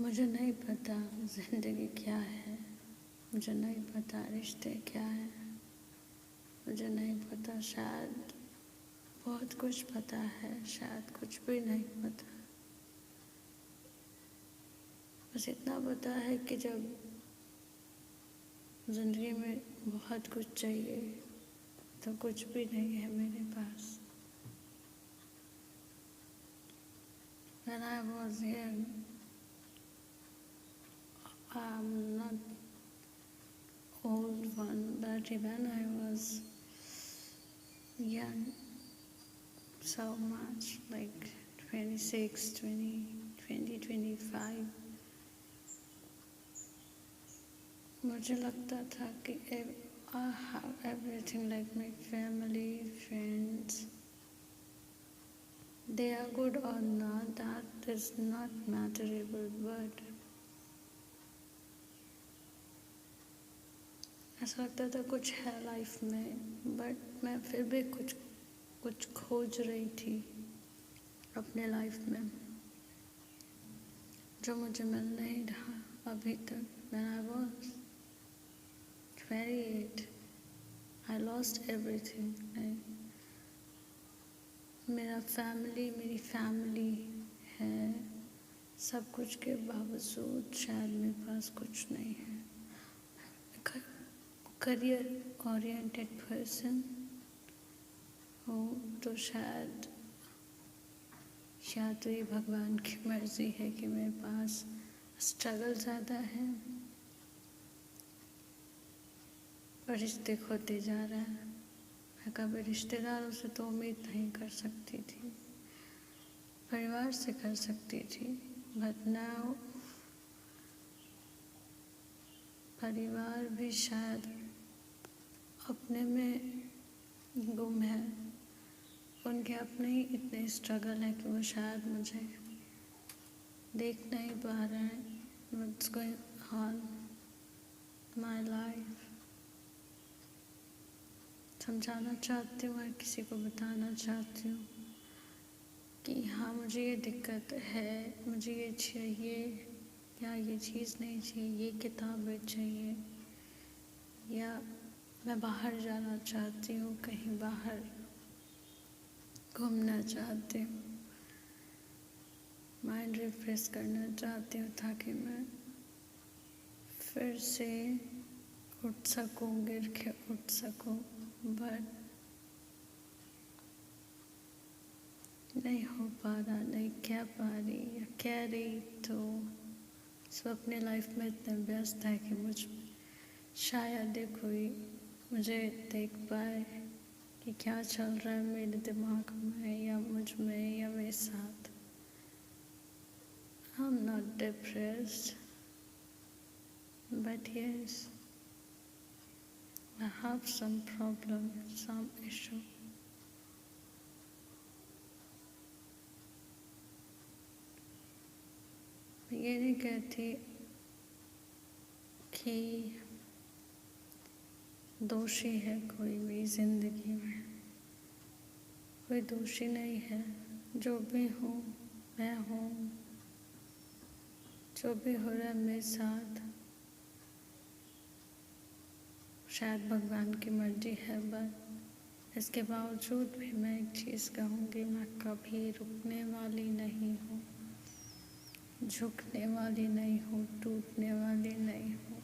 मुझे नहीं पता ज़िंदगी क्या है, मुझे नहीं पता रिश्ते क्या हैं, मुझे नहीं पता, शायद बहुत कुछ पता है, शायद कुछ भी नहीं पता। बस इतना पता है कि जब ज़िंदगी में बहुत कुछ चाहिए तो कुछ भी नहीं है मेरे पास। When I was young, I'm not old one, but when I was young, so much, like 26, 20, 25, मुझे लगता था कि I have everything, like my family, friends. They are good or not, that is not matterable, but ऐसा लगता था कुछ है life में, बट मैं फिर भी कुछ खोज रही थी अपने लाइफ में जो मुझे मिल नहीं रहा अभी तक। When I was 28, I lost everything. मेरी फैमिली है, सब कुछ के बावजूद शायद मेरे पास कुछ नहीं है। करियर ओरिएंटेड पर्सन हूँ तो शायद तो ये भगवान की मर्जी है कि मेरे पास स्ट्रगल ज़्यादा है और रिश्ते खोते जा रहा है। मैं कभी रिश्तेदारों से तो उम्मीद नहीं कर सकती थी, परिवार से कर सकती थी, बट नाउ परिवार भी शायद अपने में गुम है। उनके अपने ही इतने स्ट्रगल है कि वो शायद मुझे देख नहीं पा रहे हैं। What's going on my life समझाना चाहती हूँ और किसी को बताना चाहती हूँ कि हाँ, मुझे ये दिक्कत है, मुझे ये चाहिए या ये चीज़ नहीं चाहिए, ये किताबें चाहिए, या मैं बाहर जाना चाहती हूँ, कहीं बाहर घूमना चाहती हूँ, माइंड रिफ्रेश करना चाहती हूँ ताकि मैं फिर से उठ सकूँ, गिर के उठ सकूँ, बट नहीं हो पा रहा, नहीं कह पा रही या कह रही तो सब अपने लाइफ में इतने व्यस्त है कि मुझ शायद कोई मुझे देख पाए कि क्या चल रहा है मेरे दिमाग में या मुझ में या मेरे साथ। I'm not depressed, but yes, I have some problem, some issue. मैं ये नहीं कहती कि दोषी है कोई मेरी ज़िंदगी में, कोई दोषी नहीं है। जो भी हूँ मैं हूँ, जो भी हो रहा है मेरे साथ शायद भगवान की मर्जी है, बट इसके बावजूद भी मैं एक चीज़ कहूँगी, मैं कभी रुकने वाली नहीं हूँ, झुकने वाली नहीं हूँ, टूटने वाली नहीं हूँ।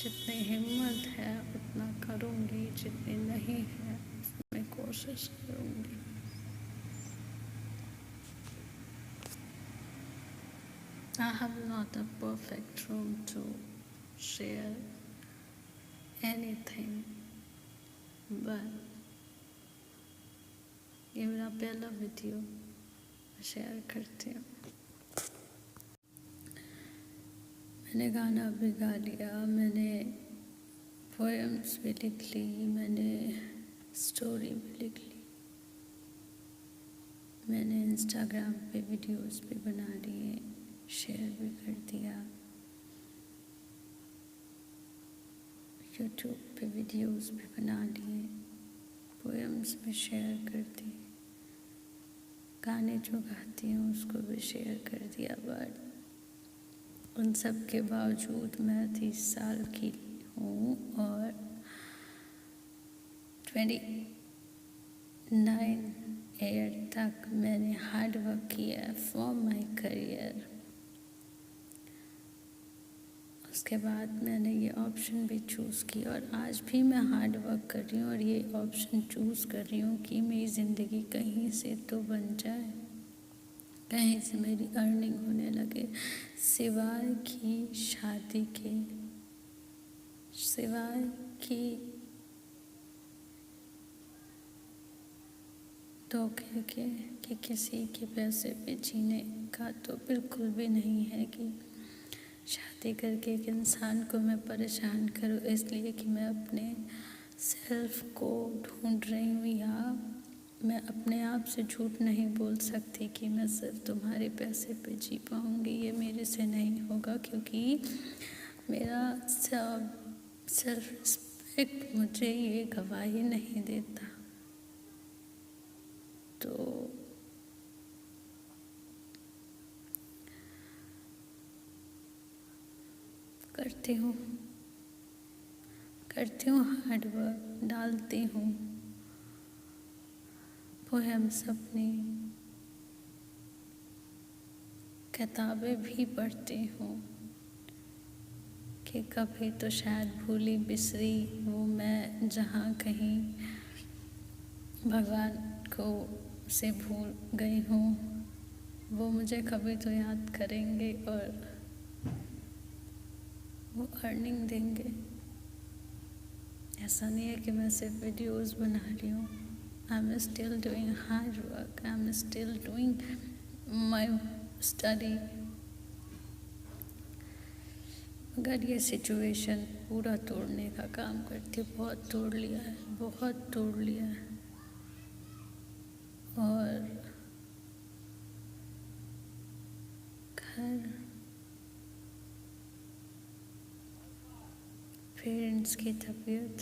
जितनी हिम्मत है उतना करूँगी, जितनी नहीं है मैं कोशिश करूँगी। I have not a perfect room to share anything, but ये मेरा पहला वीडियो शेयर करती हूँ। मैंने गाना भी गा लिया, मैंने पोएम्स भी लिख ली, मैंने स्टोरी भी लिख ली, मैंने इंस्टाग्राम पे वीडियोस भी बना लिए, शेयर भी कर दिया, यूट्यूब पे वीडियोस भी बना लिए, पोएम्स भी शेयर कर दी, गाने जो गाती हूँ उसको भी शेयर कर दिया। बट उन सब के बावजूद मैं 30 साल की हूँ और 29 ईयर तक मैंने हार्ड वर्क किया फॉर माई करियर। उसके बाद मैंने ये ऑप्शन भी चूज़ की और आज भी मैं हार्ड वर्क कर रही हूँ और ये ऑप्शन चूज़ कर रही हूँ कि मेरी ज़िंदगी कहीं से तो बन जाए, कहीं से मेरी अर्निंग होने लगे, सिवाय कि शादी के, सिवाय कि धोखे के, कि किसी के पैसे पे जीने का तो बिल्कुल भी नहीं है कि शादी करके एक इंसान को मैं परेशान करूँ इसलिए कि मैं अपने सेल्फ को ढूंढ रही हूँ, या मैं अपने आप से झूठ नहीं बोल सकती कि मैं सिर्फ तुम्हारे पैसे पे जी पाऊँगी। ये मेरे से नहीं होगा क्योंकि मेरा सेल्फ रिस्पेक्ट मुझे ये गवाही नहीं देता। तो करती हूँ हार्ड वर्क, डालती हूँ पोएम्स अपनी, किताबें भी पढ़ती हूँ कि कभी तो शायद भूली बिसरी वो मैं जहाँ कहीं भगवान को से भूल गई हूँ, वो मुझे कभी तो याद करेंगे और वो अर्निंग देंगे। ऐसा नहीं है कि मैं सिर्फ वीडियोस बना रही हूँ। I am still doing hard work, I am still doing my study. अगर ये सिचुएशन पूरा तोड़ने का काम करती है, बहुत तोड़ लिया है, बहुत तोड़ लिया है। और घर, पेरेंट्स की तबीयत,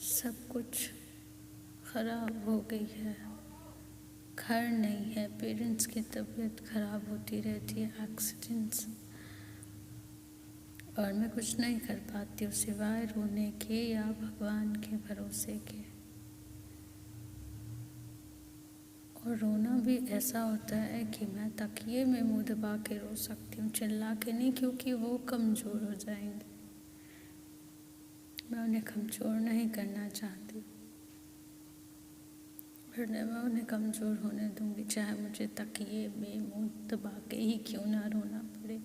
सब कुछ ख़राब हो गई है। घर नहीं है, पेरेंट्स की तबीयत ख़राब होती रहती है, एक्सीडेंट्स, और मैं कुछ नहीं कर पाती हूँ सिवाय रोने के या भगवान के भरोसे के। और रोना भी ऐसा होता है कि मैं तकिए में मुँह दबा के रो सकती हूँ, चिल्ला के नहीं, क्योंकि वो कमज़ोर हो जाएंगे। मैं उन्हें कमज़ोर नहीं करना चाहती, फिर मैं उन्हें कमज़ोर होने दूंगी, चाहे मुझे तकिए में मुँह दबा के ही क्यों ना रोना पड़े।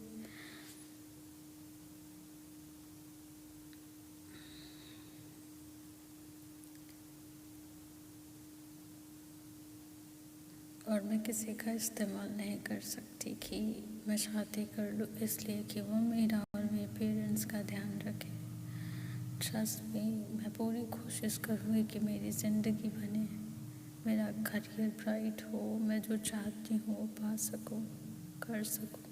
और मैं किसी का इस्तेमाल नहीं कर सकती कि मैं शादी कर लूँ इसलिए कि वो मेरा और मेरे पेरेंट्स का ध्यान रखे। ट्रस्ट मी, मैं पूरी कोशिश करूँगी कि मेरी ज़िंदगी बने, मेरा करियर ब्राइट हो, मैं जो चाहती हूँ वो पा सकूँ, कर सकूँ,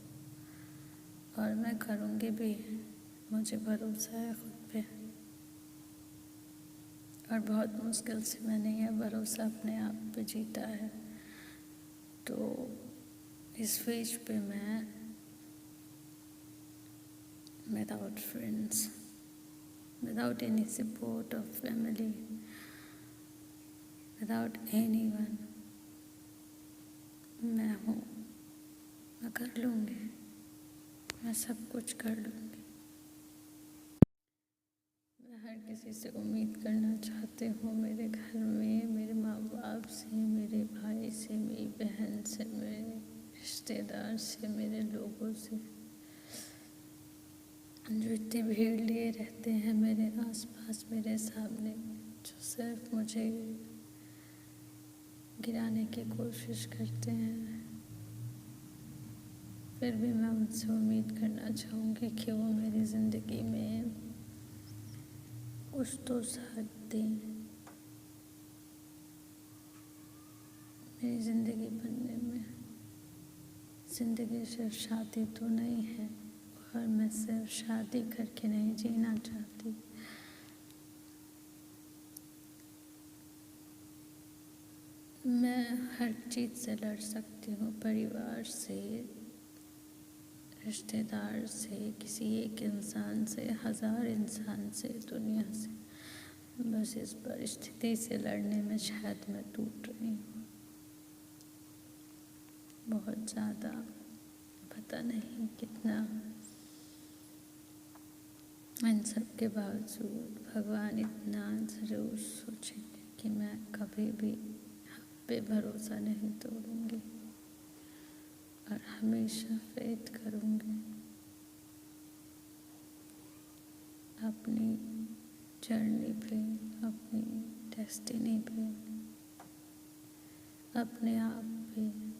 और मैं करूँगी भी। मुझे भरोसा है खुद पे, और बहुत मुश्किल से मैंने यह भरोसा अपने आप पे जीता है। तो इस फेज पे मैं without friends, without any support of family, without anyone, मैं हूँ, मैं कर लूँगी, मैं सब कुछ कर लूँगी। मैं हर किसी से उम्मीद करना चाहती हूँ, मेरे घर में मेरे माँ बाप से, मेरे भाई से, मेरी बहन से, मेरे रिश्तेदार से, मेरे लोगों से, जो इतनी भीड़ लिए रहते हैं मेरे आसपास, मेरे सामने, जो सिर्फ मुझे गिराने की कोशिश करते हैं, फिर भी मैं उनसे उम्मीद करना चाहूँगी कि वो मेरी ज़िंदगी में कुछ तो साथ दें। मेरी ज़िंदगी बनने में, ज़िंदगी सिर्फ शादी तो नहीं है, और मैं सिर्फ शादी करके नहीं जीना चाहती। मैं हर चीज़ से लड़ सकती हूँ, परिवार से, रिश्तेदार से, किसी एक इंसान से, 1000 इंसान से, दुनिया से। बस इस परिस्थिति से लड़ने में शायद मैं टूट रही हूँ बहुत ज़्यादा। पता नहीं कितना। इन सब के बावजूद भगवान इतना ज़रूर सोचेंगे कि मैं कभी भी आप पे भरोसा नहीं तोड़ूंगी और हमेशा फेथ करूंगी अपनी जर्नी पे, अपनी डेस्टिनी पे, अपने आप पे।